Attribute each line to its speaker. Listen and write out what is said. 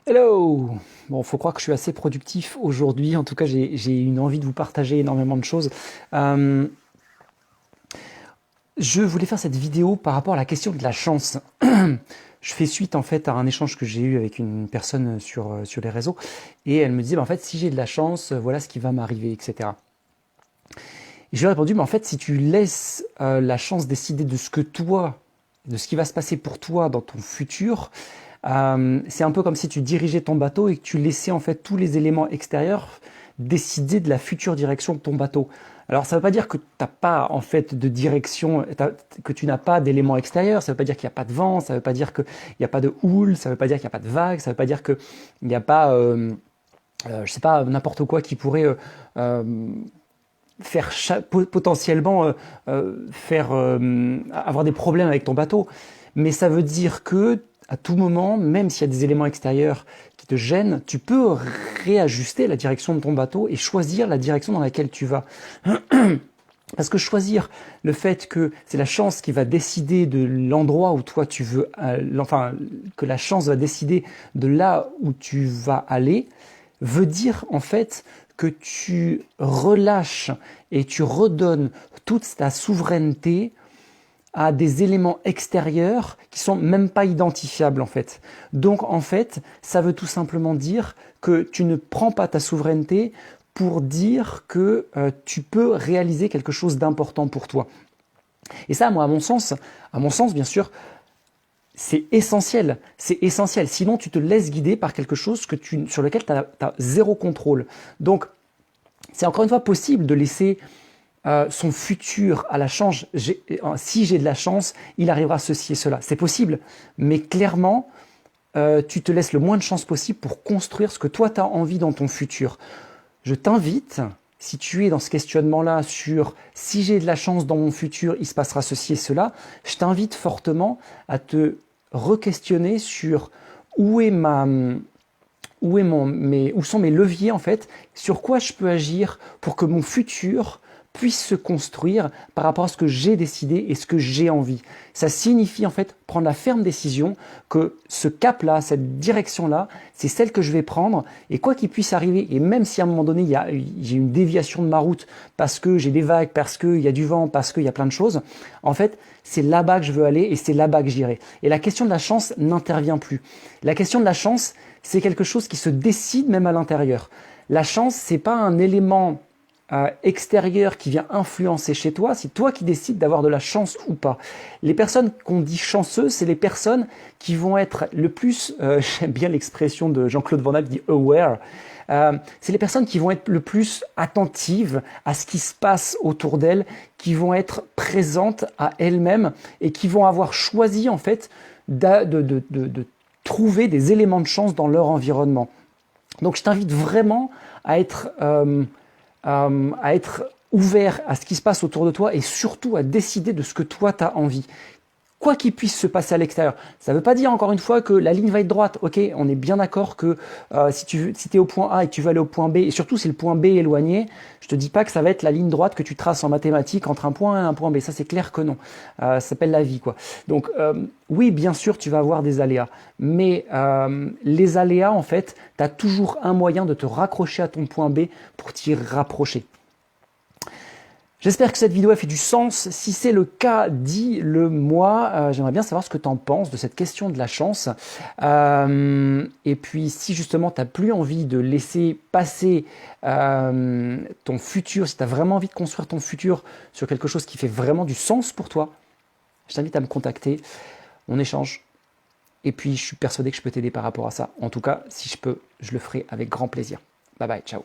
Speaker 1: Hello! Bon, faut croire que je suis assez productif aujourd'hui. En tout cas, j'ai une envie de vous partager énormément de choses. Euh, je voulais faire cette vidéo par rapport à la question de la chance. Je fais suite en fait à un échange que j'ai eu avec une personne sur les réseaux et elle me disait, bah, en fait, si j'ai de la chance, voilà ce qui va m'arriver, etc. Et je lui ai répondu, mais en fait, si tu laisses la chance décider de ce que toi, de ce qui va se passer pour toi dans ton futur, c'est un peu comme si tu dirigeais ton bateau et que tu laissais en fait tous les éléments extérieurs décider de la future direction de ton bateau. Alors ça ne veut pas dire que tu n'as pas en fait de direction, que tu n'as pas d'éléments extérieurs, ça ne veut pas dire qu'il n'y a pas de vent, ça ne veut pas dire qu'il n'y a pas de houle, ça ne veut pas dire qu'il n'y a pas de vagues, ça ne veut pas dire qu'il n'y a pas, je sais pas, n'importe quoi qui pourrait faire potentiellement faire avoir des problèmes avec ton bateau. Mais ça veut dire que à tout moment, même s'il y a des éléments extérieurs qui te gênent, tu peux réajuster la direction de ton bateau et choisir la direction dans laquelle tu vas. Parce que choisir le fait que c'est la chance qui va décider de l'endroit où toi tu veux, enfin que la chance va décider de là où tu vas aller, veut dire en fait que tu relâches et tu redonnes toute ta souveraineté à des éléments extérieurs qui sont même pas identifiables en fait. Donc en fait, ça veut tout simplement dire que tu ne prends pas ta souveraineté pour dire que tu peux réaliser quelque chose d'important pour toi. Et ça, moi, à mon sens, bien sûr, c'est essentiel. C'est essentiel. Sinon, tu te laisses guider par quelque chose sur lequel tu as zéro contrôle. Donc, c'est encore une fois possible de laisser son futur à la chance. Si j'ai de la chance, il arrivera ceci et cela. C'est possible. Mais clairement, tu te laisses le moins de chance possible pour construire ce que toi, tu as envie dans ton futur. Je t'invite, si tu es dans ce questionnement-là sur si j'ai de la chance dans mon futur, il se passera ceci et cela, je t'invite fortement à te re-questionner sur où est ma, où sont mes leviers en fait, sur quoi je peux agir pour que mon futur puisse se construire par rapport à ce que j'ai décidé et ce que j'ai envie. Ça signifie en fait prendre la ferme décision que ce cap-là, cette direction-là, c'est celle que je vais prendre et quoi qu'il puisse arriver, et même si à un moment donné j'ai une déviation de ma route parce que j'ai des vagues, parce qu'il y a du vent, parce qu'il y a plein de choses, en fait c'est là-bas que je veux aller et c'est là-bas que j'irai. Et la question de la chance n'intervient plus. La question de la chance, c'est quelque chose qui se décide même à l'intérieur. La chance, c'est pas un élément extérieur qui vient influencer chez toi, c'est toi qui décides d'avoir de la chance ou pas. Les personnes qu'on dit chanceuses, c'est les personnes qui vont être le plus, j'aime bien l'expression de Jean-Claude Van Damme qui dit aware, c'est les personnes qui vont être le plus attentives à ce qui se passe autour d'elles, qui vont être présentes à elles-mêmes et qui vont avoir choisi en fait de trouver des éléments de chance dans leur environnement. Donc je t'invite vraiment à être ouvert à ce qui se passe autour de toi et surtout à décider de ce que toi tu as envie. Quoi qu'il puisse se passer à l'extérieur. Ça ne veut pas dire encore une fois que la ligne va être droite. Ok, on est bien d'accord que si tu es au point A et que tu veux aller au point B, et surtout si le point B est éloigné, je te dis pas que ça va être la ligne droite que tu traces en mathématiques entre un point A et un point B. Ça c'est clair que non. Ça s'appelle la vie quoi. Donc oui, bien sûr, tu vas avoir des aléas. Mais les aléas, en fait, tu as toujours un moyen de te raccrocher à ton point B pour t'y rapprocher. J'espère que cette vidéo a fait du sens. Si c'est le cas, dis-le moi. J'aimerais bien savoir ce que tu en penses de cette question de la chance. Et puis, si justement tu n'as plus envie de laisser passer ton futur, si tu as vraiment envie de construire ton futur sur quelque chose qui fait vraiment du sens pour toi, je t'invite à me contacter. On échange. Et puis, je suis persuadé que je peux t'aider par rapport à ça. En tout cas, si je peux, je le ferai avec grand plaisir. Bye bye, ciao.